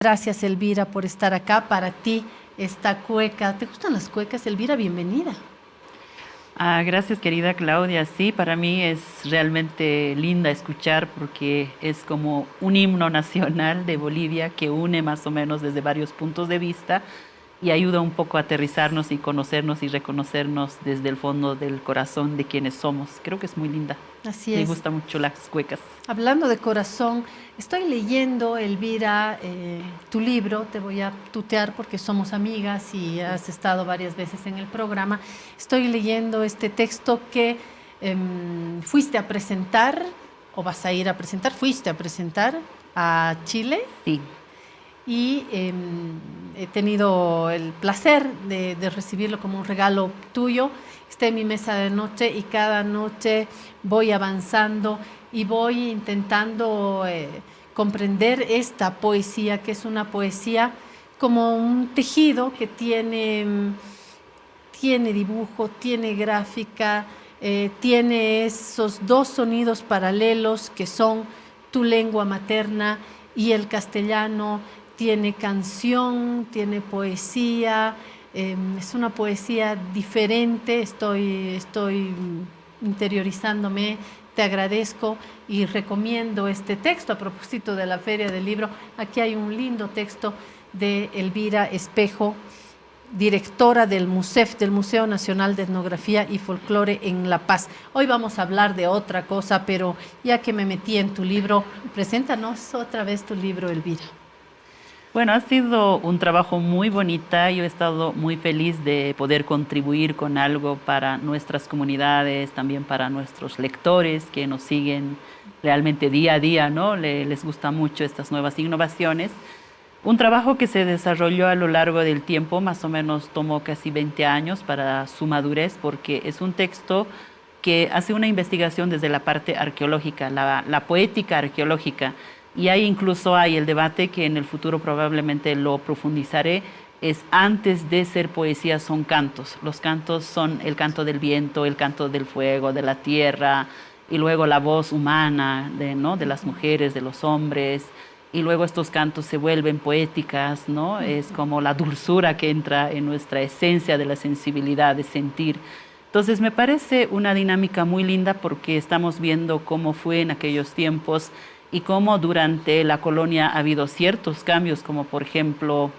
Gracias, Elvira, por estar acá. Para ti, esta cueca. ¿Te gustan las cuecas, Elvira? Bienvenida. Gracias, querida Claudia. Sí, para mí es realmente linda escuchar porque es como un himno nacional de Bolivia que une más o menos desde varios puntos de vista y ayuda un poco a aterrizarnos y conocernos y reconocernos desde el fondo del corazón de quienes somos. Creo que es muy linda. Así Me es. gustan mucho las cuecas. Hablando de corazón, estoy leyendo, Elvira, tu libro. Te voy a tutear porque somos amigas y has estado varias veces en el programa. Estoy leyendo este texto que fuiste a presentar, o vas a ir a presentar, fuiste a presentar a Chile. Sí. Y he tenido el placer de recibirlo como un regalo tuyo. Está en mi mesa de noche y cada noche voy avanzando y voy intentando comprender esta poesía, que es una poesía como un tejido que tiene dibujo, tiene gráfica, tiene esos dos sonidos paralelos que son tu lengua materna y el castellano. Tiene canción, tiene poesía, es una poesía diferente. Estoy interiorizándome. Te agradezco y recomiendo este texto a propósito de la Feria del Libro. Aquí hay un lindo texto de Elvira Espejo, directora del MUSEF, del Museo Nacional de Etnografía y Folclore en La Paz. Hoy vamos a hablar de otra cosa, pero ya que me metí en tu libro, preséntanos otra vez tu libro, Elvira. Bueno, ha sido un trabajo muy bonita. Yo he estado muy feliz de poder contribuir con algo para nuestras comunidades, también para nuestros lectores que nos siguen realmente día a día, ¿no? Les gusta mucho estas nuevas innovaciones. Un trabajo que se desarrolló a lo largo del tiempo, más o menos tomó casi 20 años para su madurez, porque es un texto que hace una investigación desde la parte arqueológica, la poética arqueológica. Y ahí incluso hay el debate que en el futuro probablemente lo profundizaré, es antes de ser poesía son cantos. Los cantos son el canto del viento, el canto del fuego, de la tierra, y luego la voz humana ¿no? de las mujeres, de los hombres, y luego estos cantos se vuelven poéticas, ¿no? Es como la dulzura que entra en nuestra esencia de la sensibilidad, de sentir. Entonces me parece una dinámica muy linda porque estamos viendo cómo fue en aquellos tiempos y cómo durante la colonia ha habido ciertos cambios, como por ejemplo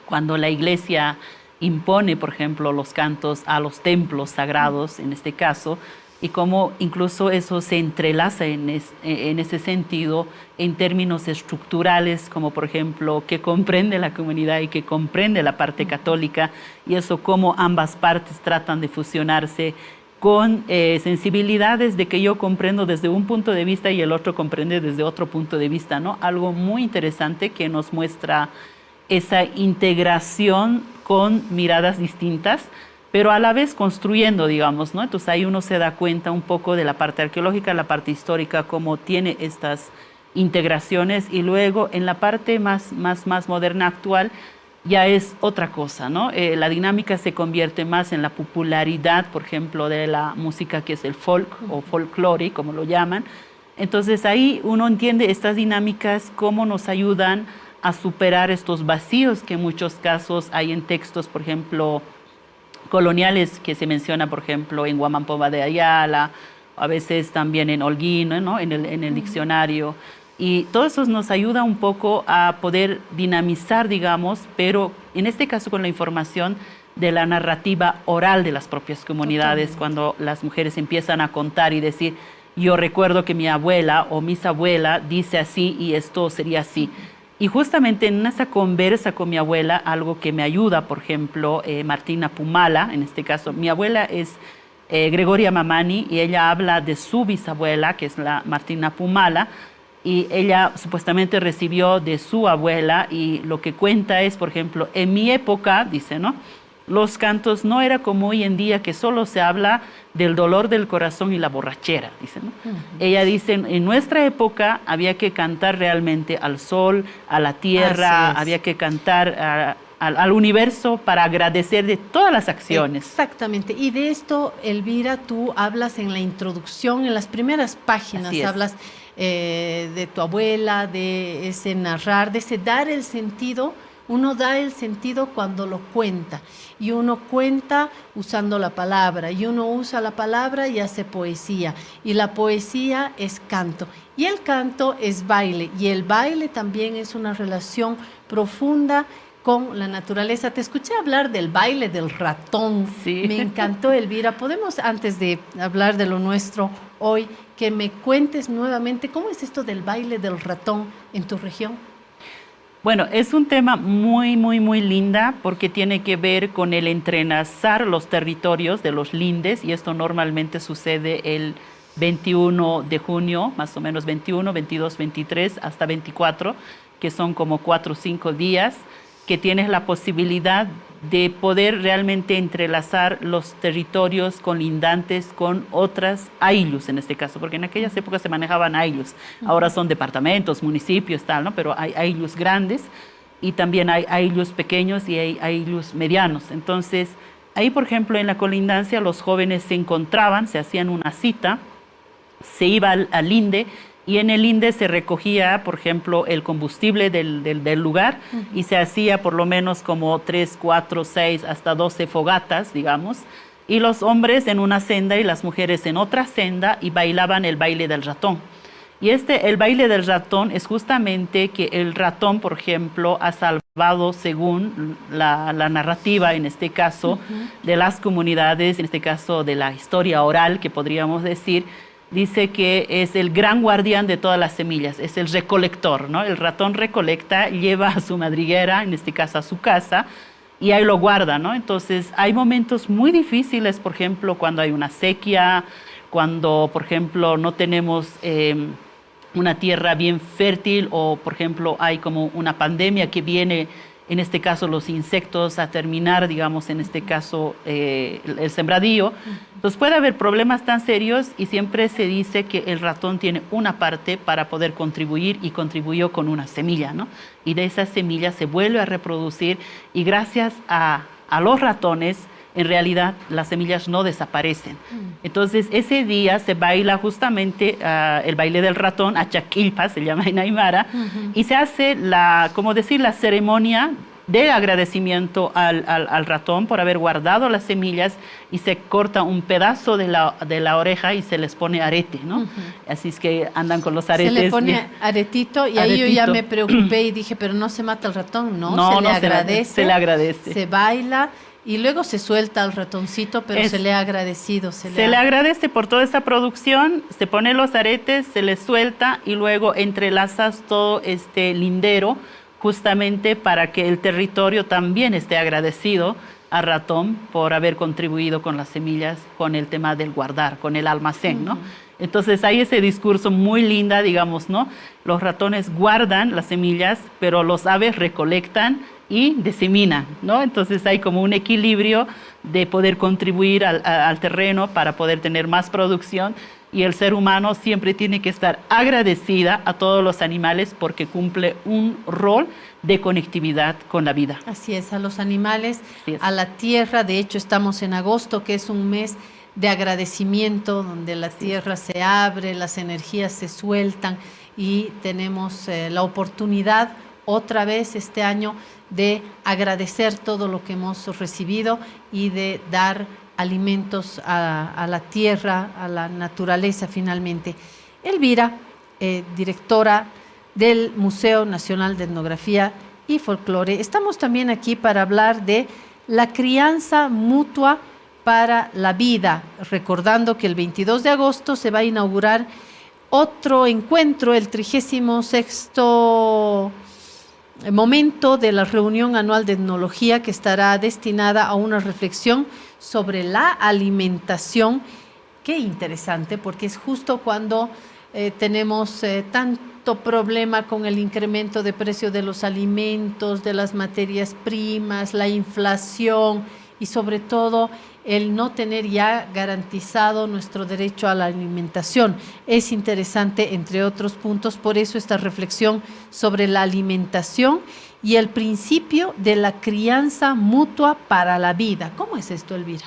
cuando la iglesia impone, por ejemplo, los cantos a los templos sagrados, en este caso, y cómo incluso eso se entrelaza en ese sentido en términos estructurales, como por ejemplo, que comprende la comunidad y que comprende la parte católica, y eso cómo ambas partes tratan de fusionarse con sensibilidades de que yo comprendo desde un punto de vista y el otro comprende desde otro punto de vista, ¿no? Algo muy interesante que nos muestra esa integración con miradas distintas, pero a la vez construyendo, digamos, ¿no? Entonces ahí uno se da cuenta un poco de la parte arqueológica, la parte histórica, cómo tiene estas integraciones, y luego en la parte más moderna, actual, ya es otra cosa, ¿no? La dinámica se convierte más en la popularidad, por ejemplo, de la música que es el folk o folklore, como lo llaman. Entonces ahí uno entiende estas dinámicas, cómo nos ayudan a superar estos vacíos que en muchos casos hay en textos, por ejemplo, coloniales que se menciona, por ejemplo, en Huamampoma de Ayala, a veces también en Holguín, ¿no? en el diccionario. Y todo eso nos ayuda un poco a poder dinamizar, digamos, pero en este caso con la información de la narrativa oral de las propias comunidades. Totalmente. Cuando las mujeres empiezan a contar y decir, yo recuerdo que mi abuela o bisabuela dice así y esto sería así. Y justamente en esa conversa con mi abuela, algo que me ayuda, por ejemplo, Martina Pumala, en este caso, mi abuela es Gregoria Mamani, y ella habla de su bisabuela, que es la Martina Pumala, y ella supuestamente recibió de su abuela, y lo que cuenta es, por ejemplo, en mi época, dice, ¿no? Los cantos no era como hoy en día, que solo se habla del dolor del corazón y la borrachera, dice, ¿no? Ella dice, en nuestra época había que cantar realmente al sol, a la tierra, había que cantar al universo para agradecer de todas las acciones. Exactamente. Y de esto, Elvira, tú hablas en la introducción, en las primeras páginas, hablas de tu abuela, de ese narrar, de ese dar el sentido. Uno da el sentido cuando lo cuenta, y uno cuenta usando la palabra, y uno usa la palabra y hace poesía, y la poesía es canto, y el canto es baile, y el baile también es una relación profunda con la naturaleza. Te escuché hablar del baile del ratón. Sí. Me encantó, Elvira. ¿Podemos, antes de hablar de lo nuestro hoy, que me cuentes nuevamente cómo es esto del baile del ratón en tu región? Bueno, es un tema muy, muy, muy linda porque tiene que ver con el entrelazar los territorios de los lindes, y esto normalmente sucede el 21 de junio, más o menos 21, 22, 23 hasta 24, que son como 4 o 5 días, que tienes la posibilidad de poder realmente entrelazar los territorios colindantes con otras aylus, en este caso, porque en aquellas épocas se manejaban aylus, ahora son departamentos, municipios, tal, ¿no? Pero hay aylus grandes y también hay aylus pequeños y hay aylus medianos. Entonces, ahí, por ejemplo, en la colindancia, los jóvenes se encontraban, se hacían una cita, se iba al linde, y en el linde se recogía, por ejemplo, el combustible del lugar, y se hacía por lo menos como 3, 4, 6, hasta 12 fogatas, digamos, y los hombres en una senda y las mujeres en otra senda, y bailaban el baile del ratón. Y el baile del ratón es justamente que el ratón, por ejemplo, ha salvado, según la narrativa, en este caso, de las comunidades, en este caso de la historia oral, que podríamos decir, dice que es el gran guardián de todas las semillas, es el recolector, ¿no? El ratón recolecta, lleva a su madriguera, en este caso a su casa, y ahí lo guarda, ¿no? Entonces hay momentos muy difíciles, por ejemplo, cuando hay una sequía, cuando, por ejemplo, no tenemos una tierra bien fértil, o, por ejemplo, hay como una pandemia que viene, en este caso los insectos, a terminar, digamos, en este caso el sembradío. Entonces puede haber problemas tan serios, y siempre se dice que el ratón tiene una parte para poder contribuir, y contribuyó con una semilla, ¿no? Y de esa semilla se vuelve a reproducir, y gracias a los ratones, en realidad las semillas no desaparecen. Entonces ese día se baila justamente el baile del ratón, Achaquilpa se llama en Aymara, y se hace la ceremonia de agradecimiento al ratón por haber guardado las semillas, y se corta un pedazo de la oreja y se les pone arete, ¿no? Así es que andan con los aretes. Se le pone aretito, y ahí yo ya me preocupé y dije, pero no se mata el ratón, ¿no? No, se le agradece. Se le agradece. Se baila. Y luego se suelta al ratoncito, pero se le ha agradecido. Se le agradece por toda esa producción, se pone los aretes, se le suelta, y luego entrelazas todo este lindero, justamente para que el territorio también esté agradecido al ratón por haber contribuido con las semillas, con el tema del guardar, con el almacén, ¿no? Entonces hay ese discurso muy linda, digamos, ¿no? Los ratones guardan las semillas, pero los aves recolectan y diseminan, ¿no? Entonces hay como un equilibrio de poder contribuir al terreno para poder tener más producción, y el ser humano siempre tiene que estar agradecida a todos los animales porque cumple un rol de conectividad con la vida. Así es, a los animales, a la tierra. De hecho, estamos en agosto, que es un mes de agradecimiento, donde la tierra se abre, las energías se sueltan, y tenemos la oportunidad otra vez este año de agradecer todo lo que hemos recibido, y de dar alimentos a la tierra, a la naturaleza finalmente. Elvira, directora del Museo Nacional de Etnografía y Folclore, estamos también aquí para hablar de la crianza mutua para la vida, recordando que el 22 de agosto se va a inaugurar otro encuentro, el 36º momento de la reunión anual de etnología, que estará destinada a una reflexión sobre la alimentación. Qué interesante, porque es justo cuando tenemos tanto problema con el incremento de precio de los alimentos, de las materias primas, la inflación, y sobre todo el no tener ya garantizado nuestro derecho a la alimentación. Es interesante, entre otros puntos, por eso esta reflexión sobre la alimentación y el principio de la crianza mutua para la vida. ¿Cómo es esto, Elvira?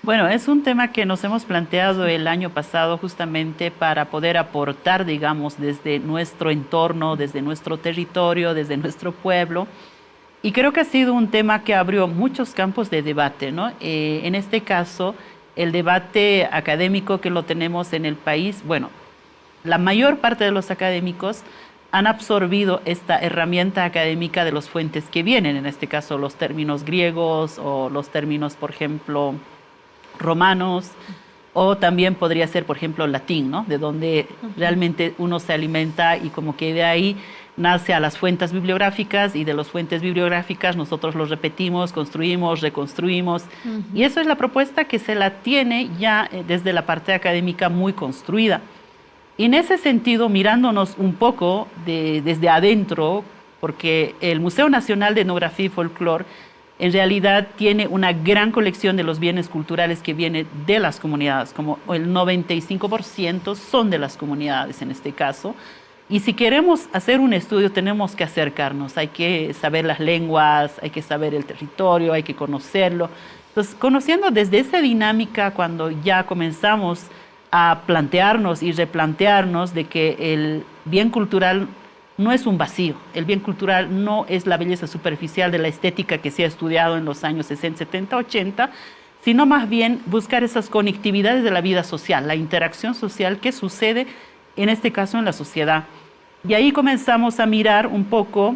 Bueno, es un tema que nos hemos planteado el año pasado justamente para poder aportar, digamos, desde nuestro entorno, desde nuestro territorio, desde nuestro pueblo. Y creo que ha sido un tema que abrió muchos campos de debate, ¿no? En este caso, el debate académico que lo tenemos en el país, bueno, la mayor parte de los académicos han absorbido esta herramienta académica de las fuentes que vienen, en este caso los términos griegos o los términos, por ejemplo, romanos, o también podría ser, por ejemplo, latín, ¿no? De donde realmente uno se alimenta y como que de ahí nace a las fuentes bibliográficas y de las fuentes bibliográficas nosotros los repetimos, construimos, reconstruimos. Y eso es la propuesta que se la tiene ya desde la parte académica muy construida. Y en ese sentido, mirándonos un poco desde adentro, porque el Museo Nacional de Etnografía y Folclore en realidad tiene una gran colección de los bienes culturales que vienen de las comunidades, como el 95% son de las comunidades en este caso. Y si queremos hacer un estudio tenemos que acercarnos, hay que saber las lenguas, hay que saber el territorio, hay que conocerlo. Entonces, conociendo desde esa dinámica, cuando ya comenzamos a plantearnos y replantearnos de que el bien cultural no es un vacío, el bien cultural no es la belleza superficial de la estética que se ha estudiado en los años 60, 70, 80, sino más bien buscar esas conectividades de la vida social, la interacción social que sucede en este caso en la sociedad. Y ahí comenzamos a mirar un poco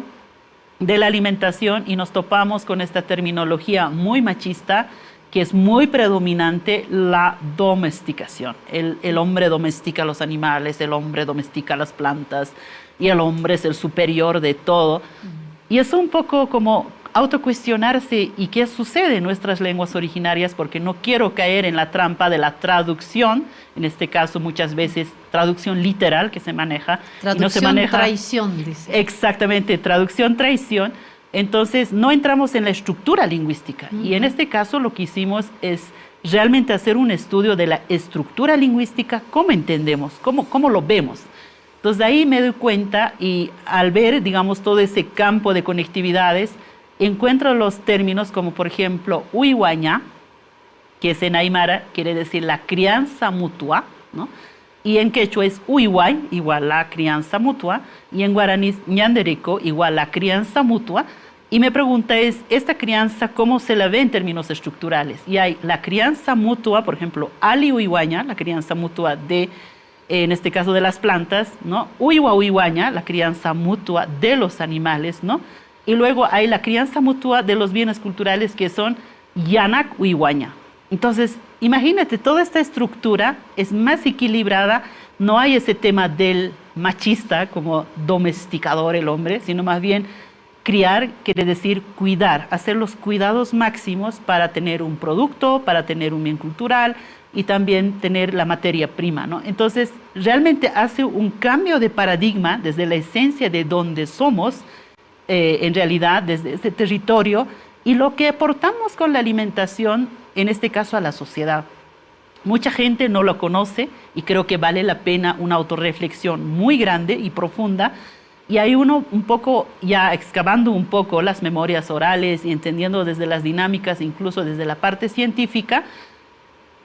de la alimentación y nos topamos con esta terminología muy machista que es muy predominante, la domesticación. El hombre domestica los animales, el hombre domestica las plantas y el hombre es el superior de todo. Y es un poco como autocuestionarse y qué sucede en nuestras lenguas originarias, porque no quiero caer en la trampa de la traducción, en este caso muchas veces traducción literal que se maneja. Traducción, y no se maneja, traición, dice. Exactamente, traducción, traición. Entonces no entramos en la estructura lingüística. Y en este caso lo que hicimos es realmente hacer un estudio de la estructura lingüística, cómo entendemos, cómo lo vemos. Entonces de ahí me doy cuenta y al ver, digamos, todo ese campo de conectividades, encuentro los términos como, por ejemplo, uihuaña, que es en aymara, quiere decir la crianza mutua, ¿no? Y en quechua es uihuay, igual la crianza mutua, y en guaraní es ñanderico, igual la crianza mutua. Y mi pregunta es, ¿esta crianza cómo se la ve en términos estructurales? Y hay la crianza mutua, por ejemplo, ali uihuaña, la crianza mutua de, en este caso de las plantas, ¿no? Uiwa uihuaña, la crianza mutua de los animales, ¿no? Y luego hay la crianza mutua de los bienes culturales que son yanak uihuaña. Entonces, imagínate, toda esta estructura es más equilibrada, no hay ese tema del machista como domesticador el hombre, sino más bien criar quiere decir cuidar, hacer los cuidados máximos para tener un producto, para tener un bien cultural y también tener la materia prima, ¿no? Entonces, realmente hace un cambio de paradigma desde la esencia de donde somos, en realidad, desde este territorio, y lo que aportamos con la alimentación, en este caso a la sociedad. Mucha gente no lo conoce y creo que vale la pena una autorreflexión muy grande y profunda. Y hay uno un poco, ya excavando un poco las memorias orales y entendiendo desde las dinámicas, incluso desde la parte científica,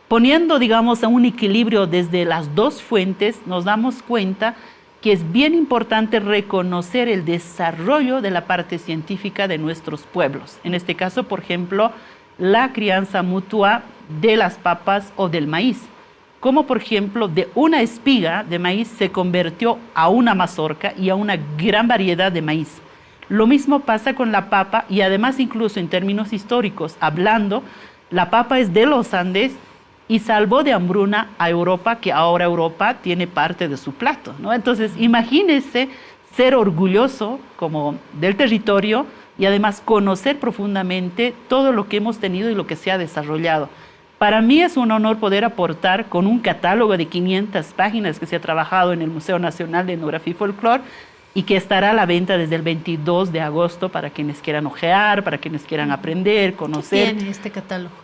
poniendo, digamos, a un equilibrio desde las dos fuentes, nos damos cuenta que es bien importante reconocer el desarrollo de la parte científica de nuestros pueblos. En este caso, por ejemplo, la crianza mutua de las papas o del maíz. Como por ejemplo, de una espiga de maíz se convirtió a una mazorca y a una gran variedad de maíz. Lo mismo pasa con la papa y además incluso en términos históricos, hablando, la papa es de los Andes y salvó de hambruna a Europa, que ahora Europa tiene parte de su plato, ¿no? Entonces, imagínese ser orgulloso como del territorio y además conocer profundamente todo lo que hemos tenido y lo que se ha desarrollado. Para mí es un honor poder aportar con un catálogo de 500 páginas que se ha trabajado en el Museo Nacional de Etnografía y Folclore y que estará a la venta desde el 22 de agosto para quienes quieran ojear, para quienes quieran aprender, conocer. ¿Qué tiene este catálogo?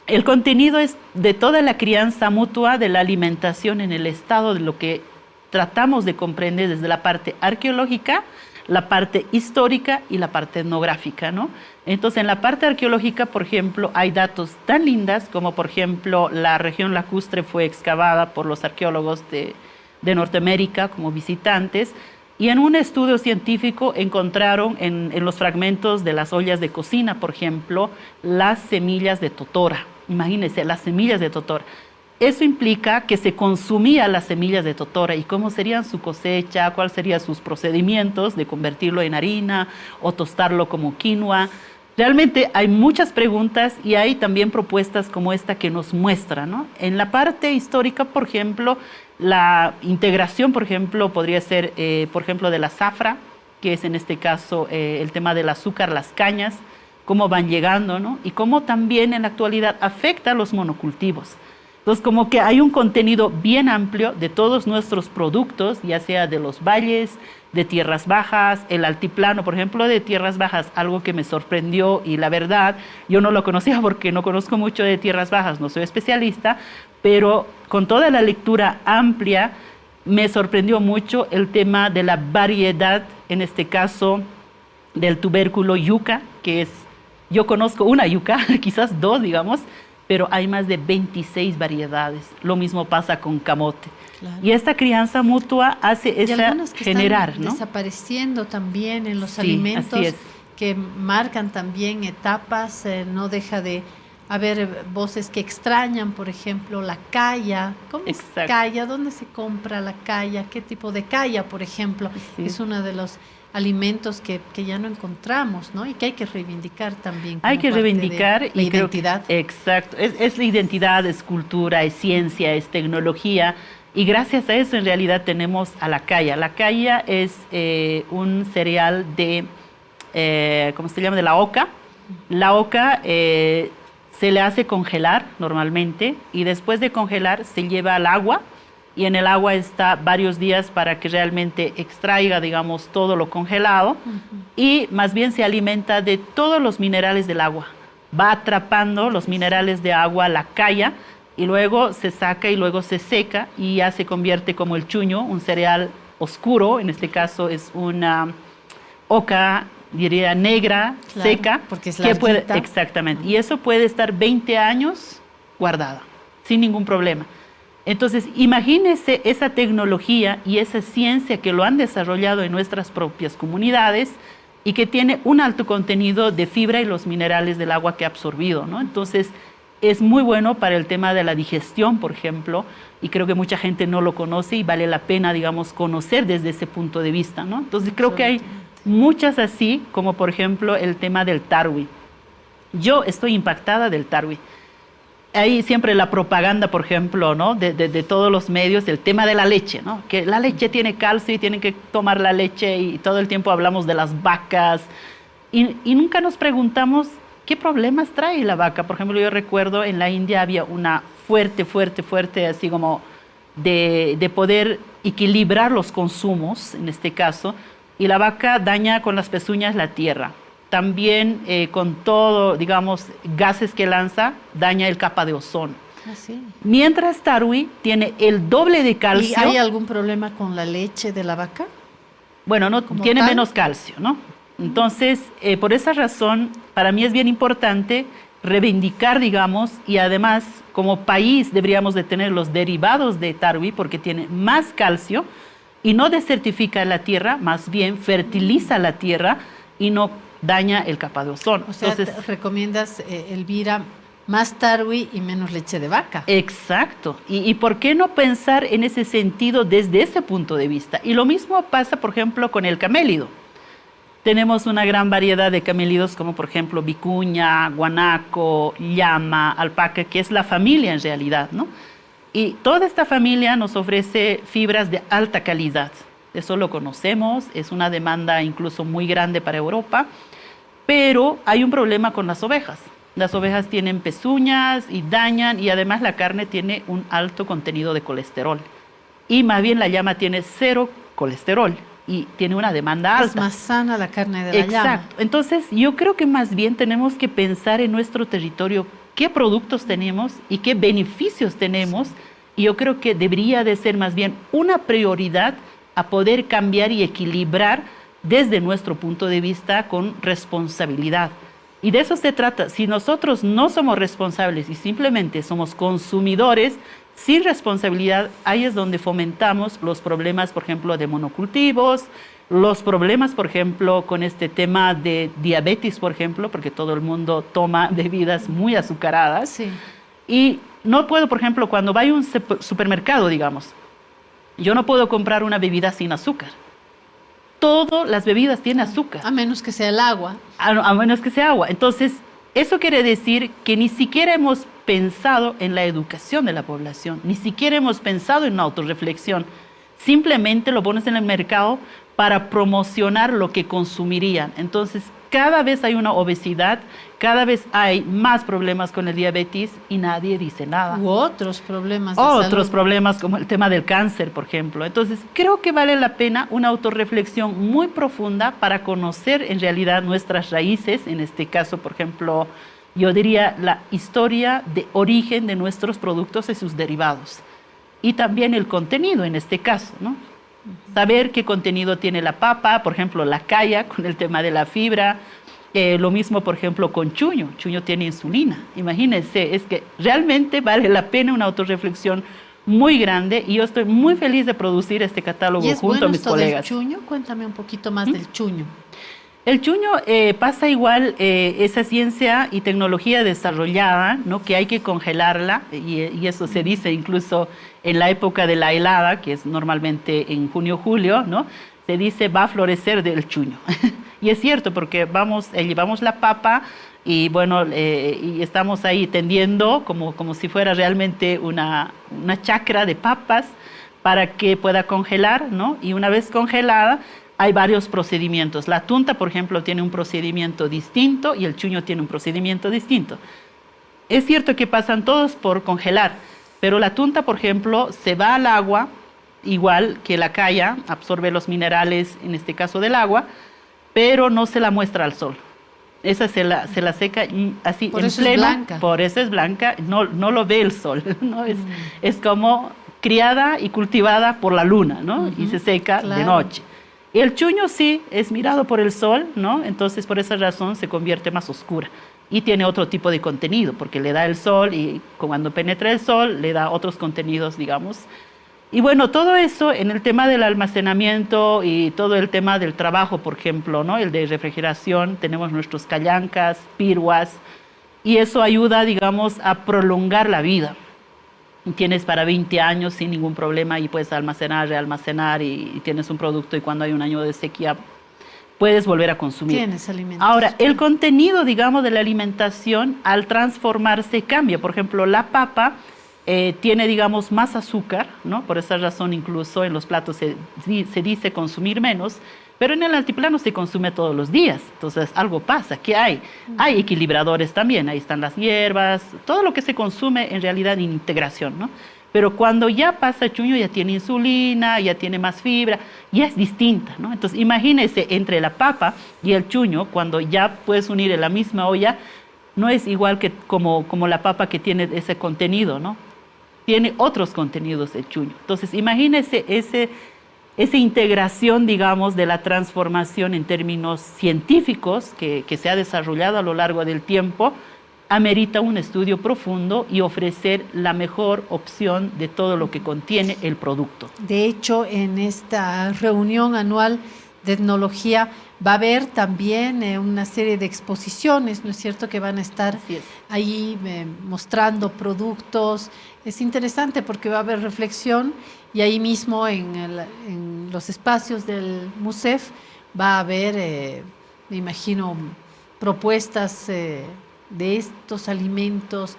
El contenido es de toda la crianza mutua de la alimentación en el estado, de lo que tratamos de comprender desde la parte arqueológica, la parte histórica y la parte etnográfica, ¿no? Entonces, en la parte arqueológica, por ejemplo, hay datos tan lindas como, por ejemplo, la región lacustre fue excavada por los arqueólogos de Norteamérica como visitantes, y en un estudio científico encontraron en los fragmentos de las ollas de cocina, por ejemplo, las semillas de totora. Imagínense, las semillas de totora. Eso implica que se consumía las semillas de totora y cómo serían su cosecha, cuáles serían sus procedimientos de convertirlo en harina o tostarlo como quinoa. Realmente hay muchas preguntas y hay también propuestas como esta que nos muestran, ¿no? En la parte histórica, por ejemplo, la integración, por ejemplo, podría ser, por ejemplo, de la zafra, que es en este caso el tema del azúcar, las cañas, cómo van llegando, ¿no? Y cómo también en la actualidad afecta a los monocultivos. Entonces, como que hay un contenido bien amplio de todos nuestros productos, ya sea de los valles, de tierras bajas, el altiplano, por ejemplo, de tierras bajas, algo que me sorprendió y la verdad, yo no lo conocía porque no conozco mucho de tierras bajas, no soy especialista, pero con toda la lectura amplia me sorprendió mucho el tema de la variedad, en este caso, del tubérculo yuca, que es, yo conozco una yuca, quizás dos, digamos, pero hay más de 26 variedades. Lo mismo pasa con camote. Claro. Y esta crianza mutua hace esa generar, están, ¿no? Desapareciendo también en los sí, alimentos que marcan también etapas. No deja de haber voces que extrañan, por ejemplo, la calla. ¿Cómo es calla? ¿Dónde se compra la calla? ¿Qué tipo de calla, por ejemplo? Sí. Es uno de los alimentos que ya no encontramos, ¿no? Y que hay que reivindicar también. Hay que reivindicar la identidad. Exacto, es la identidad, es cultura, es ciencia, es tecnología, y gracias a eso en realidad tenemos a la calla. La calla es un cereal de, ¿cómo se llama? De la oca. La oca se le hace congelar normalmente, y después de congelar se lleva al agua, y en el agua está varios días para que realmente extraiga, digamos, todo lo congelado, y más bien se alimenta de todos los minerales del agua. Va atrapando los minerales de agua, la calla, y luego se saca y luego se seca, y ya se convierte como el chuño, un cereal oscuro, en este caso es una oca, diría negra, claro, seca, porque es larguita. Exactamente, y eso puede estar 20 años guardada, sin ningún problema. Entonces, imagínese esa tecnología y esa ciencia que lo han desarrollado en nuestras propias comunidades y que tiene un alto contenido de fibra y los minerales del agua que ha absorbido, ¿no? Entonces, es muy bueno para el tema de la digestión, por ejemplo, y creo que mucha gente no lo conoce y vale la pena, digamos, conocer desde ese punto de vista, ¿no? Entonces, creo que hay muchas así, como por ejemplo el tema del tarwi. Yo estoy impactada del tarwi. Hay siempre la propaganda, por ejemplo, ¿no? de todos los medios, el tema de la leche, ¿no? Que la leche tiene calcio y tienen que tomar la leche, y todo el tiempo hablamos de las vacas y nunca nos preguntamos qué problemas trae la vaca. Por ejemplo, yo recuerdo en la India había una fuerte, así como de poder equilibrar los consumos, en este caso, y la vaca daña con las pezuñas la tierra. También con todo, digamos, gases que lanza, daña el capa de ozono. Ah, sí. Mientras tarwi tiene el doble de calcio. ¿Y hay algún problema con la leche de la vaca? Bueno, no tiene menos calcio, ¿no? Entonces, por esa razón, para mí es bien importante reivindicar, digamos, y además, como país deberíamos de tener los derivados de tarwi porque tiene más calcio y no desertifica la tierra, más bien fertiliza la tierra y no daña el capa de ozono. O sea, entonces, recomiendas, Elvira, más tarwi y menos leche de vaca. Exacto. ¿Y por qué no pensar en ese sentido desde ese punto de vista? Y lo mismo pasa, por ejemplo, con el camélido. Tenemos una gran variedad de camélidos como, por ejemplo, vicuña, guanaco, llama, alpaca, que es la familia en realidad, ¿no? Y toda esta familia nos ofrece fibras de alta calidad. Eso lo conocemos, es una demanda incluso muy grande para Europa, pero hay un problema con las ovejas. Las ovejas tienen pezuñas y dañan, y además la carne tiene un alto contenido de colesterol. Y más bien la llama tiene 0 colesterol y tiene una demanda alta. Es más sana la carne de la llama. Exacto. Entonces, yo creo que más bien tenemos que pensar en nuestro territorio qué productos tenemos y qué beneficios tenemos, y yo creo que debería de ser más bien una prioridad a poder cambiar y equilibrar desde nuestro punto de vista con responsabilidad. Y de eso se trata. Si nosotros no somos responsables y simplemente somos consumidores sin responsabilidad, ahí es donde fomentamos los problemas, por ejemplo, de monocultivos, los problemas, por ejemplo, con este tema de diabetes, por ejemplo, porque todo el mundo toma bebidas muy azucaradas. Sí. Y no puedo, por ejemplo, cuando vaya a un supermercado, digamos, yo no puedo comprar una bebida sin azúcar. Todas las bebidas tienen azúcar. A menos que sea el agua. A menos que sea agua. Entonces, eso quiere decir que ni siquiera hemos pensado en la educación de la población, ni siquiera hemos pensado en una autorreflexión. Simplemente lo pones en el mercado para promocionar lo que consumirían. Entonces, cada vez hay una obesidad, cada vez hay más problemas con el diabetes y nadie dice nada. U otros problemas de salud. Otros problemas como el tema del cáncer, por ejemplo. Entonces, creo que vale la pena una autorreflexión muy profunda para conocer en realidad nuestras raíces, en este caso, por ejemplo, yo diría la historia de origen de nuestros productos y sus derivados. Y también el contenido en este caso, ¿no? Saber qué contenido tiene la papa, por ejemplo, la caya con el tema de la fibra. Lo mismo, por ejemplo, con chuño. Chuño tiene insulina. Imagínense, es que realmente vale la pena una autorreflexión muy grande y yo estoy muy feliz de producir este catálogo junto a mis colegas. ¿Y es bueno esto del chuño? Cuéntame un poquito más del chuño. El chuño pasa igual, esa ciencia y tecnología desarrollada, ¿no? Que hay que congelarla, y eso se dice incluso en la época de la helada, que es normalmente en junio-julio, ¿no? Se dice va a florecer del chuño. Y es cierto, porque llevamos la papa y bueno, y estamos ahí tendiendo como si fuera realmente una chacra de papas para que pueda congelar, ¿no? Y una vez congelada, hay varios procedimientos. La tunta, por ejemplo, tiene un procedimiento distinto y el chuño tiene un procedimiento distinto. Es cierto que pasan todos por congelar, pero la tunta, por ejemplo, se va al agua, igual que la caya, absorbe los minerales, en este caso del agua, pero no se la muestra al sol. Esa se la seca así por en eso pleno. Es blanca. Por eso es blanca, no lo ve el sol, ¿no? Es como criada y cultivada por la luna, ¿no? Y se seca de noche. El chuño sí es mirado por el sol, ¿no? Entonces por esa razón se convierte más oscura y tiene otro tipo de contenido porque le da el sol y cuando penetra el sol le da otros contenidos, digamos. Y bueno, todo eso en el tema del almacenamiento y todo el tema del trabajo, por ejemplo, ¿no? El de refrigeración, tenemos nuestros callancas, piruas y eso ayuda, digamos, a prolongar la vida. Tienes para 20 años sin ningún problema y puedes almacenar, realmacenar y tienes un producto y cuando hay un año de sequía puedes volver a consumir. Tienes alimentos. Ahora, el contenido, digamos, de la alimentación al transformarse cambia. Por ejemplo, la papa tiene, digamos, más azúcar, ¿no? Por esa razón incluso en los platos se dice consumir menos, pero en el altiplano se consume todos los días. Entonces, algo pasa. ¿Qué hay? Hay equilibradores también. Ahí están las hierbas, todo lo que se consume en realidad en integración, ¿no? Pero cuando ya pasa chuño, ya tiene insulina, ya tiene más fibra, ya es distinta, ¿no? Entonces, imagínese entre la papa y el chuño, cuando ya puedes unir en la misma olla, no es igual que como la papa que tiene ese contenido, ¿no? Tiene otros contenidos el chuño. Entonces, imagínese esa integración, digamos, de la transformación en términos científicos que se ha desarrollado a lo largo del tiempo, amerita un estudio profundo y ofrecer la mejor opción de todo lo que contiene el producto. De hecho, en esta reunión anual de etnología va a haber también una serie de exposiciones, ¿no es cierto?, que van a estar ahí mostrando productos. Es interesante porque va a haber reflexión y ahí mismo en los espacios del MUSEF va a haber, me imagino, propuestas de estos alimentos,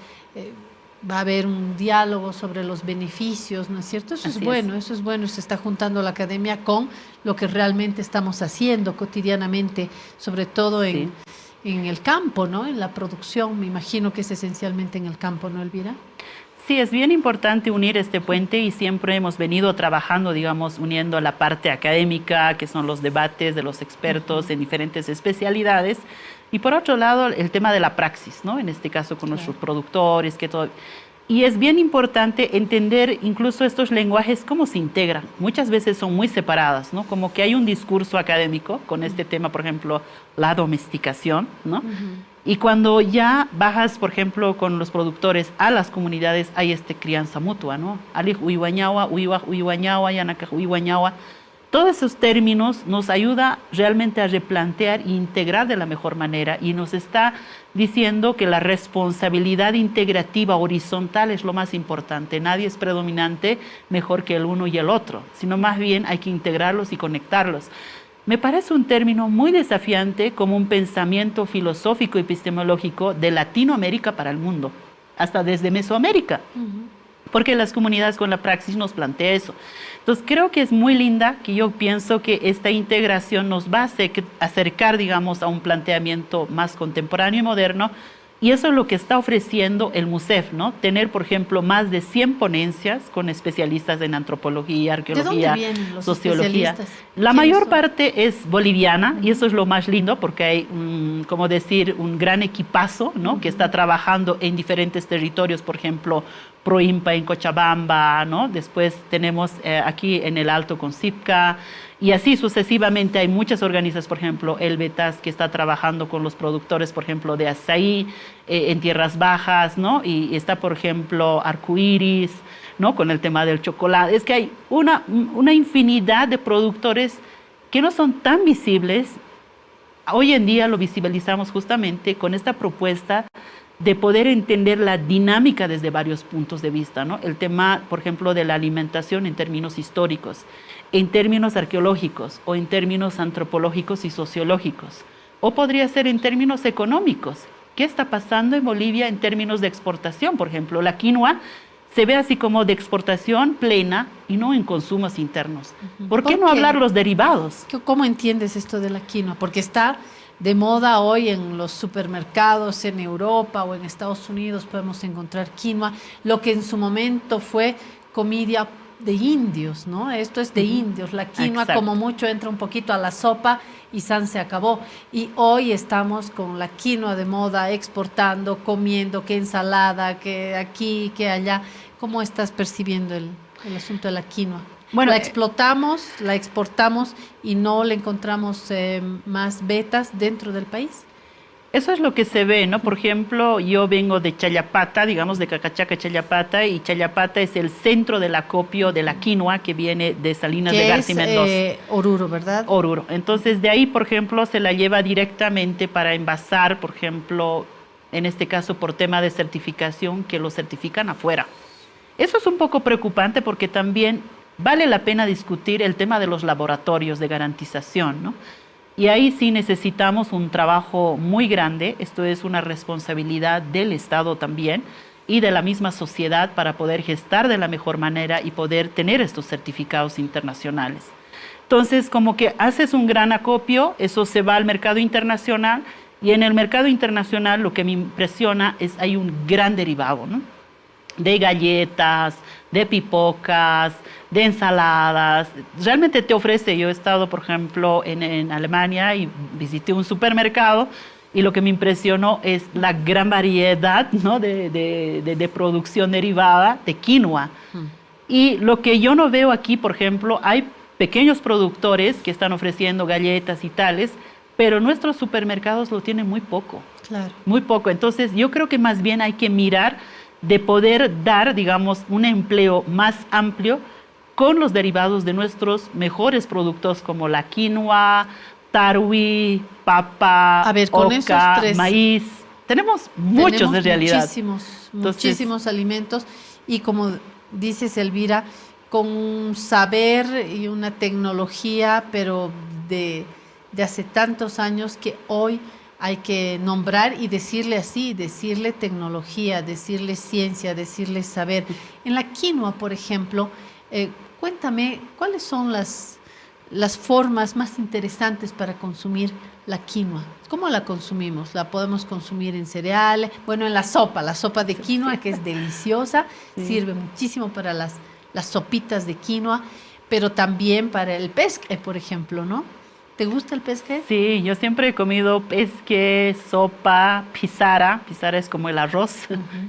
va a haber un diálogo sobre los beneficios, ¿no es cierto? Eso es bueno, se está juntando la academia con lo que realmente estamos haciendo cotidianamente, sobre todo en el campo, ¿no? En la producción, me imagino que es esencialmente en el campo, ¿no, Elvira? Sí, es bien importante unir este puente y siempre hemos venido trabajando, digamos, uniendo la parte académica, que son los debates de los expertos en diferentes especialidades, y por otro lado el tema de la praxis, ¿no? En este caso con nuestros productores, que todo. Y es bien importante entender incluso estos lenguajes cómo se integran. Muchas veces son muy separadas, ¿no? Como que hay un discurso académico con este tema, por ejemplo, la domesticación, ¿no? Y cuando ya bajas, por ejemplo, con los productores a las comunidades, hay crianza mutua, ¿no? Ali uiwañawa, uiwa uiwañawa, yanaka uiwañawa. Todos esos términos nos ayuda realmente a replantear e integrar de la mejor manera y nos está diciendo que la responsabilidad integrativa horizontal es lo más importante. Nadie es predominante mejor que el uno y el otro, sino más bien hay que integrarlos y conectarlos. Me parece un término muy desafiante como un pensamiento filosófico y epistemológico de Latinoamérica para el mundo, hasta desde Mesoamérica. Porque las comunidades con la praxis nos plantea eso. Entonces creo que es muy linda, que yo pienso que esta integración nos va a acercar, digamos, a un planteamiento más contemporáneo y moderno, y eso es lo que está ofreciendo el MUSEF, ¿no? Tener, por ejemplo, más de 100 ponencias con especialistas en antropología, arqueología, ¿De dónde vienen los sociología. especialistas? La mayor parte es boliviana, y eso es lo más lindo, porque hay, como decir, un gran equipazo, ¿no? Que está trabajando en diferentes territorios, por ejemplo, Proimpa en Cochabamba, ¿no? Después tenemos aquí en el Alto con Sipca, y así sucesivamente hay muchas organizaciones, por ejemplo, el Betas, que está trabajando con los productores, por ejemplo, de azaí en tierras bajas, ¿no? Y está, por ejemplo, Arcoiris, ¿no? Con el tema del chocolate. Es que hay una infinidad de productores que no son tan visibles. Hoy en día lo visibilizamos justamente con esta propuesta de poder entender la dinámica desde varios puntos de vista, ¿no? El tema, por ejemplo, de la alimentación en términos históricos, en términos arqueológicos o en términos antropológicos y sociológicos, o podría ser en términos económicos. ¿Qué está pasando en Bolivia en términos de exportación? Por ejemplo, la quinoa se ve así como de exportación plena y no en consumos internos. ¿Por qué no hablar los derivados? ¿Cómo entiendes esto de la quinoa? Porque está de moda hoy en los supermercados en Europa o en Estados Unidos podemos encontrar quinoa, lo que en su momento fue comida de indios, ¿no? Esto es de indios, la quinoa como mucho entra un poquito a la sopa y se acabó. Y hoy estamos con la quinoa de moda, exportando, comiendo, que ensalada, que aquí, que allá. ¿Cómo estás percibiendo el asunto de la quinoa? Bueno, la explotamos, la exportamos y no le encontramos más vetas dentro del país. Eso es lo que se ve, ¿no? Por ejemplo, yo vengo de Chayapata, digamos de Cacachaca, Chayapata, y Chayapata es el centro del acopio de la quinoa que viene de Salinas de Garza y Mendoza. Oruro, ¿verdad? Oruro. Entonces, de ahí, por ejemplo, se la lleva directamente para envasar, por ejemplo, en este caso por tema de certificación, que lo certifican afuera. Eso es un poco preocupante porque también vale la pena discutir el tema de los laboratorios de garantización, ¿no? Y ahí sí necesitamos un trabajo muy grande, esto es una responsabilidad del Estado también y de la misma sociedad para poder gestar de la mejor manera y poder tener estos certificados internacionales. Entonces, como que haces un gran acopio, eso se va al mercado internacional y en el mercado internacional lo que me impresiona es hay un gran derivado, ¿no? De galletas, de pipocas, de ensaladas. Realmente te ofrece, yo he estado, por ejemplo, en Alemania y visité un supermercado y lo que me impresionó es la gran variedad, ¿no? de producción derivada de quinoa. Y lo que yo no veo aquí, por ejemplo, hay pequeños productores que están ofreciendo galletas y tales, pero nuestros supermercados lo tienen muy poco. Claro. Muy poco. Entonces, yo creo que más bien hay que mirar de poder dar, digamos, un empleo más amplio con los derivados de nuestros mejores productos como la quinoa, tarwi, papa, oca, maíz. Tenemos muchos de realidad. Muchísimos alimentos y como dices, Elvira, con un saber y una tecnología, pero de hace tantos años que hoy hay que nombrar y decirle así, decirle tecnología, decirle ciencia, decirle saber. En la quinoa, por ejemplo, cuéntame, ¿cuáles son las formas más interesantes para consumir la quinoa? ¿Cómo la consumimos? ¿La podemos consumir en cereales? Bueno, en la sopa de quinoa, que es deliciosa, sirve muchísimo para las sopitas de quinoa, pero también para el pesque, por ejemplo, ¿no? ¿Te gusta el pesque? Sí, yo siempre he comido pesque, sopa, pisara. Pisara es como el arroz,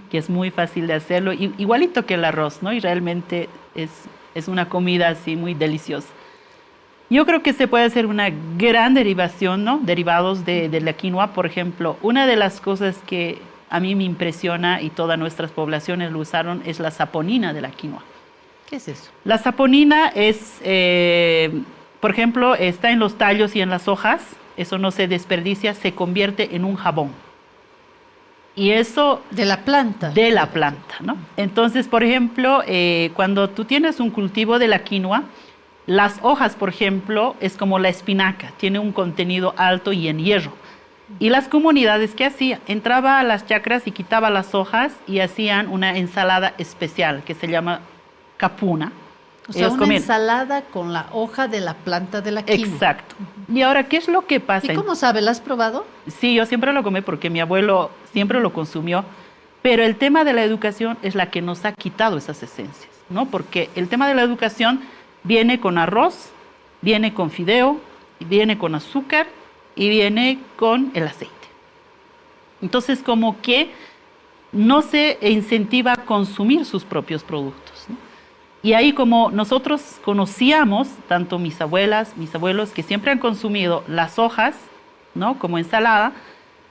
que es muy fácil de hacerlo, igualito que el arroz, ¿no? Y realmente es una comida así muy deliciosa. Yo creo que se puede hacer una gran derivación, ¿no? Derivados de la quinoa, por ejemplo. Una de las cosas que a mí me impresiona y todas nuestras poblaciones lo usaron es la saponina de la quinoa. ¿Qué es eso? La saponina es, por ejemplo, está en los tallos y en las hojas. Eso no se desperdicia, se convierte en un jabón. Y eso... De la planta. De la planta, ¿no? Entonces, por ejemplo, cuando tú tienes un cultivo de la quinoa, las hojas, por ejemplo, es como la espinaca, tiene un contenido alto y en hierro. Y las comunidades, ¿qué hacían? Entraba a las chacras y quitaba las hojas y hacían una ensalada especial que se llama capuna. O sea, una ensalada con la hoja de la planta de la quinoa. Exacto. Y ahora, ¿qué es lo que pasa? ¿Y cómo sabe? ¿La has probado? Sí, yo siempre lo comí porque mi abuelo siempre lo consumió. Pero el tema de la educación es la que nos ha quitado esas esencias, ¿no? Porque el tema de la educación viene con arroz, viene con fideo, viene con azúcar y viene con el aceite. Entonces, como que no se incentiva a consumir sus propios productos, ¿no? Y ahí como nosotros conocíamos, tanto mis abuelas, mis abuelos, que siempre han consumido las hojas, ¿no? Como ensalada,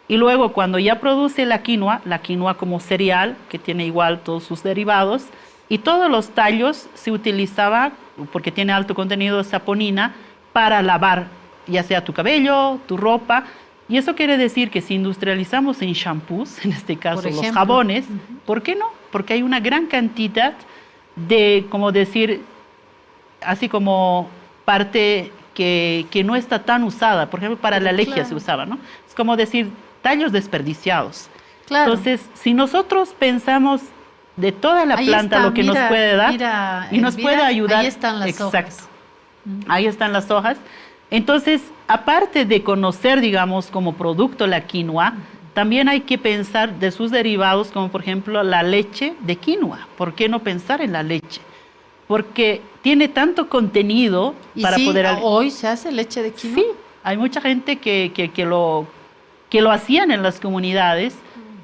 y luego cuando ya produce la quinoa como cereal, que tiene igual todos sus derivados, y todos los tallos se utilizaba, porque tiene alto contenido de saponina, para lavar ya sea tu cabello, tu ropa. Y eso quiere decir que si industrializamos en shampoos, en este caso los jabones, ¿por qué no? Porque hay una gran cantidad de, como decir, así como parte que no está tan usada. Por ejemplo, para la leche se usaba, ¿no? Es como decir, tallos desperdiciados. Claro. Entonces, si nosotros pensamos de toda la planta lo que nos puede dar y nos puede ayudar. Ahí están las hojas. Ahí están las hojas. Entonces, aparte de conocer, digamos, como producto la quinoa, también hay que pensar de sus derivados, como por ejemplo la leche de quinoa. ¿Por qué no pensar en la leche? Porque tiene tanto contenido para poder... ¿Hoy se hace leche de quinoa? Sí, hay mucha gente que lo hacían en las comunidades,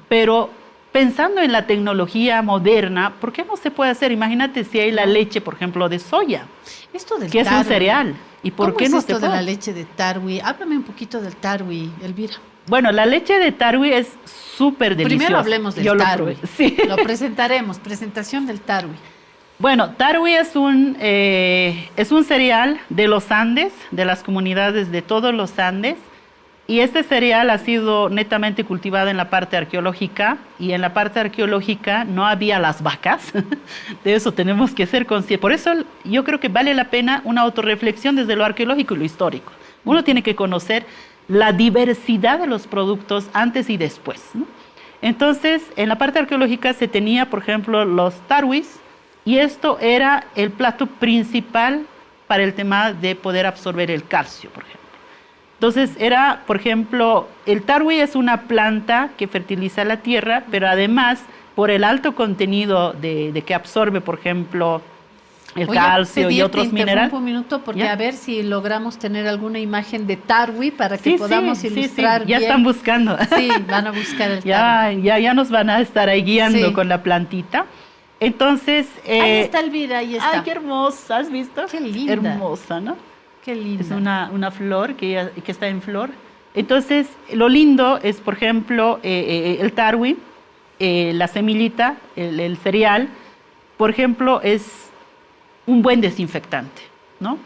pero pensando en la tecnología moderna, ¿por qué no se puede hacer? Imagínate si hay la leche, por ejemplo, de soya, esto del que es un cereal. ¿Y por qué no se puede? ¿Cómo es esto de la leche de tarwi? Háblame un poquito del tarwi, Elvira. Bueno, la leche de tarwi es súper deliciosa. Primero hablemos del tarwi. Sí. Lo presentaremos, presentación del tarwi. Bueno, tarwi es un cereal de los Andes, de las comunidades de todos los Andes. Y este cereal ha sido netamente cultivado en la parte arqueológica, y en la parte arqueológica no había las vacas. De eso tenemos que ser conscientes. Por eso yo creo que vale la pena una autorreflexión desde lo arqueológico y lo histórico. Uno tiene que conocer la diversidad de los productos antes y después, ¿no? Entonces, en la parte arqueológica se tenía, por ejemplo, los tarwis, y esto era el plato principal para el tema de poder absorber el calcio, por ejemplo. Entonces era, por ejemplo, el tarwi es una planta que fertiliza la tierra, pero además, por el alto contenido de que absorbe, por ejemplo, el calcio y otros minerales. Un minuto porque ¿ya? A ver si logramos tener alguna imagen de tarwi para que podamos ilustrar bien. Ya están buscando. Sí, van a buscar el tarwi. Ya nos van a estar ahí guiando con la plantita. Entonces... ahí está Elvira, ahí está. ¡Ay, qué hermosa! ¿Has visto? ¡Qué linda! Hermosa, ¿no? ¡Qué linda! Es una flor que está en flor. Entonces, lo lindo es, por ejemplo, el tarwi, la semillita, el cereal, por ejemplo, es un buen desinfectante, ¿no?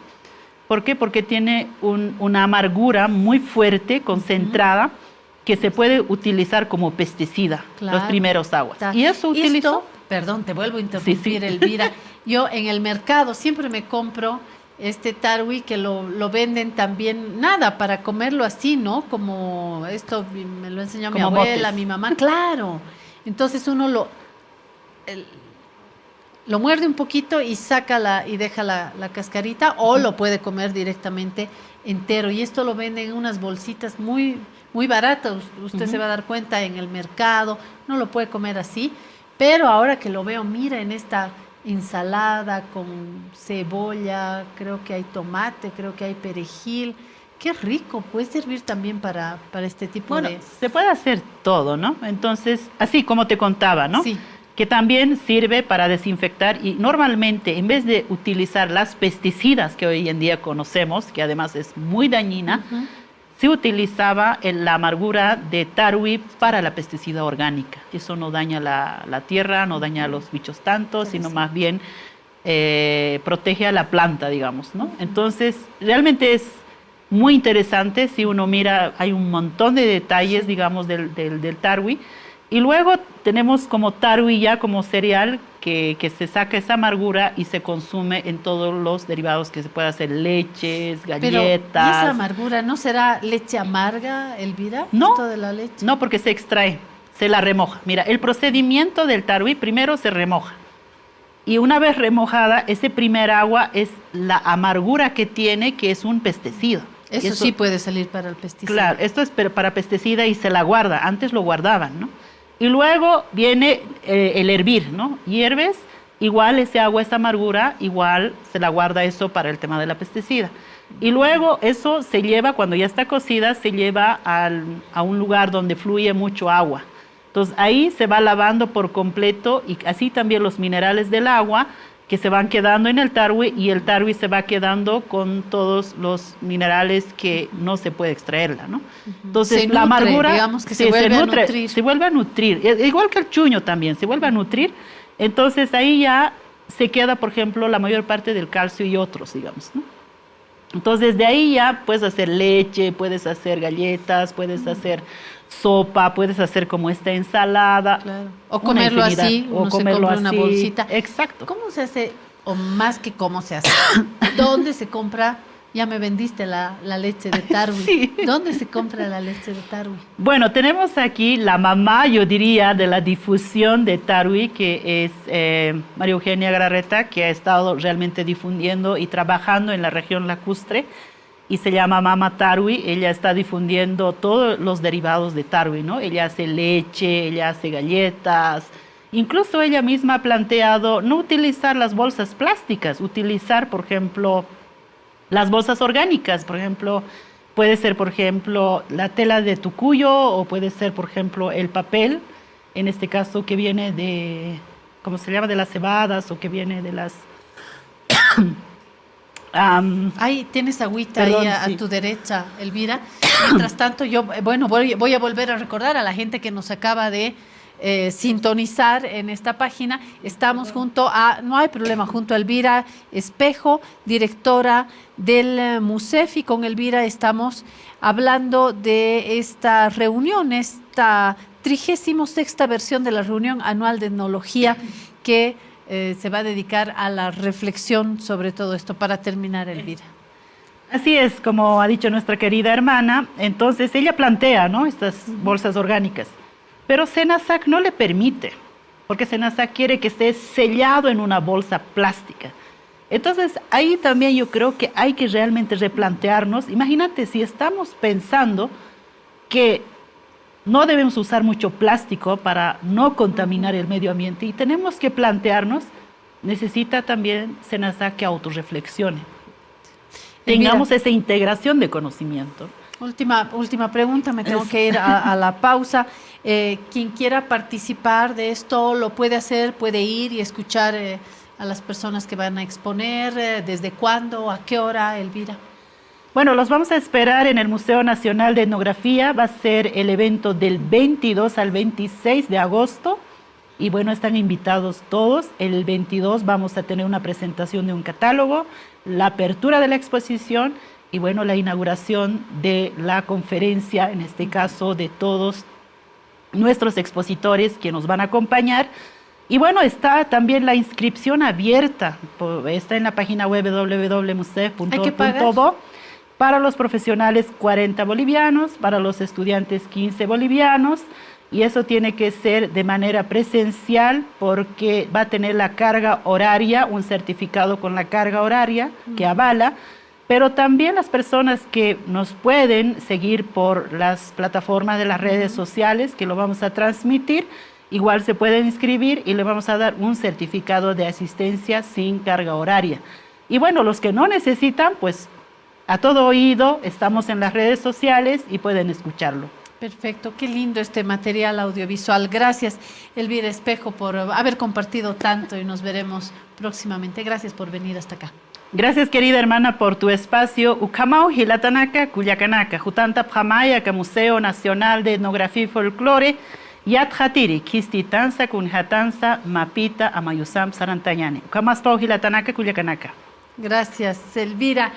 ¿Por qué? Porque tiene una amargura muy fuerte, concentrada, que se puede utilizar como pesticida, los primeros aguas. Y eso utilizó... Perdón, te vuelvo a interrumpir, Elvira. Yo en el mercado siempre me compro este tarwi que lo venden también, nada, para comerlo así, ¿no? Como esto me lo enseñó mi abuela, botes. Mi mamá, claro. Entonces uno lo muerde un poquito y saca y deja la cascarita, o lo puede comer directamente entero. Y esto lo venden en unas bolsitas muy, muy baratas. Usted se va a dar cuenta en el mercado, no lo puede comer así. Pero ahora que lo veo, mira, en esta ensalada con cebolla, creo que hay tomate, creo que hay perejil. Qué rico, puede servir también para este tipo Bueno, de... se puede hacer todo, ¿no? Entonces, así como te contaba, ¿no? Sí. Que también sirve para desinfectar y normalmente en vez de utilizar las pesticidas que hoy en día conocemos, que además es muy dañina, se utilizaba la amargura de tarwi para la pesticida orgánica. Eso no daña la tierra, no daña a los bichos tanto, sino más bien protege a la planta, digamos, ¿no? Entonces, realmente es muy interesante. Si uno mira, hay un montón de detalles, digamos, del tarwi. Y luego tenemos como tarwi ya como cereal que se saca esa amargura y se consume en todos los derivados que se puede hacer, leches, galletas. Pero, ¿y esa amargura no será leche amarga, Elvira? No, ¿Esto de la leche? no, porque se extrae, se la remoja. Mira, el procedimiento del tarwi, primero se remoja. Y una vez remojada, ese primer agua es la amargura que tiene, que es un pesticida. Eso sí puede salir para el pesticida. Claro, esto es para pesticida y se la guarda. Antes lo guardaban, ¿no? Y luego viene el hervir, ¿no? Hierves, igual ese agua, esa amargura, igual se la guarda eso para el tema de la pesticida. Y luego eso se lleva, cuando ya está cocida, se lleva a un lugar donde fluye mucho agua. Entonces ahí se va lavando por completo y así también los minerales del agua que se van quedando en el tarwi y el tarwi se va quedando con todos los minerales que no se puede extraerla, ¿no? Entonces la amargura, digamos que se vuelve a nutrir. Se vuelve a nutrir, igual que el chuño también, se vuelve a nutrir. Entonces ahí ya se queda, por ejemplo, la mayor parte del calcio y otros, digamos, ¿no? Entonces de ahí ya puedes hacer leche, puedes hacer galletas, puedes hacer sopa, puedes hacer como esta ensalada. Claro. O comerlo así, o comerlo se compra una así. bolsita. Exacto. ¿Cómo se hace, o más que cómo se hace? ¿Dónde se compra? Ya me vendiste la leche de tarwi. Sí. ¿Dónde se compra la leche de tarwi? Bueno, tenemos aquí la mamá, yo diría, de la difusión de tarwi, que es María Eugenia Garreta, que ha estado realmente difundiendo y trabajando en la región lacustre, y se llama Mama Tarwi. Ella está difundiendo todos los derivados de tarwi, ¿no? Ella hace leche, ella hace galletas. Incluso ella misma ha planteado no utilizar las bolsas plásticas, utilizar, por ejemplo, las bolsas orgánicas. Por ejemplo, puede ser, por ejemplo, la tela de tucuyo o puede ser, por ejemplo, el papel, en este caso que viene de, ¿cómo se llama?, de las cebadas o que viene de las... Ahí tienes agüita, perdón, ahí a tu derecha, Elvira. Mientras tanto, yo, bueno, voy a volver a recordar a la gente que nos acaba de sintonizar en esta página. Estamos junto a, no hay problema, junto a Elvira Espejo, directora del MUSEF, y con Elvira estamos hablando de esta reunión, esta 36ª versión de la reunión anual de etnología que se va a dedicar a la reflexión sobre todo esto. Para terminar, Elvira. Así es, como ha dicho nuestra querida hermana. Entonces ella plantea, ¿no?, estas bolsas orgánicas, pero SENASAC no le permite, porque SENASAC quiere que esté sellado en una bolsa plástica. Entonces ahí también yo creo que hay que realmente replantearnos. Imagínate si estamos pensando que no debemos usar mucho plástico para no contaminar el medio ambiente, y tenemos que plantearnos, necesita también SENASAC que autorreflexione. Tengamos esa integración de conocimiento. Última pregunta, me tengo que ir a la pausa. Quien quiera participar de esto lo puede hacer, puede ir y escuchar a las personas que van a exponer. ¿Desde cuándo? ¿A qué hora, Elvira? Bueno, los vamos a esperar en el Museo Nacional de Etnografía. Va a ser el evento del 22 al 26 de agosto. Y bueno, están invitados todos. El 22 vamos a tener una presentación de un catálogo, la apertura de la exposición y bueno, la inauguración de la conferencia, en este caso de todos nuestros expositores que nos van a acompañar. Y bueno, está también la inscripción abierta. Está en la página web www.musef.org.bo. Para los profesionales 40 bolivianos, para los estudiantes 15 bolivianos, y eso tiene que ser de manera presencial porque va a tener la carga horaria, un certificado con la carga horaria que avala, pero también las personas que nos pueden seguir por las plataformas de las redes sociales, que lo vamos a transmitir, igual se pueden inscribir y le vamos a dar un certificado de asistencia sin carga horaria. Y bueno, los que no necesitan, pues a todo oído, estamos en las redes sociales y pueden escucharlo. Perfecto, qué lindo este material audiovisual. Gracias, Elvira Espejo, por haber compartido tanto y nos veremos próximamente. Gracias por venir hasta acá. Gracias, querida hermana, por tu espacio. Ucamau, Hilatanaka, Culiacanaca, Jutanta Pjamaya, Museo Nacional de Etnografía y Folclore, Yat Hatiri, Kistitanza, Kunjatanza, Mapita, Amayusam, Sarantayane. Ucamaspau, Hilatanaka, Culiacanaca. Gracias, Elvira.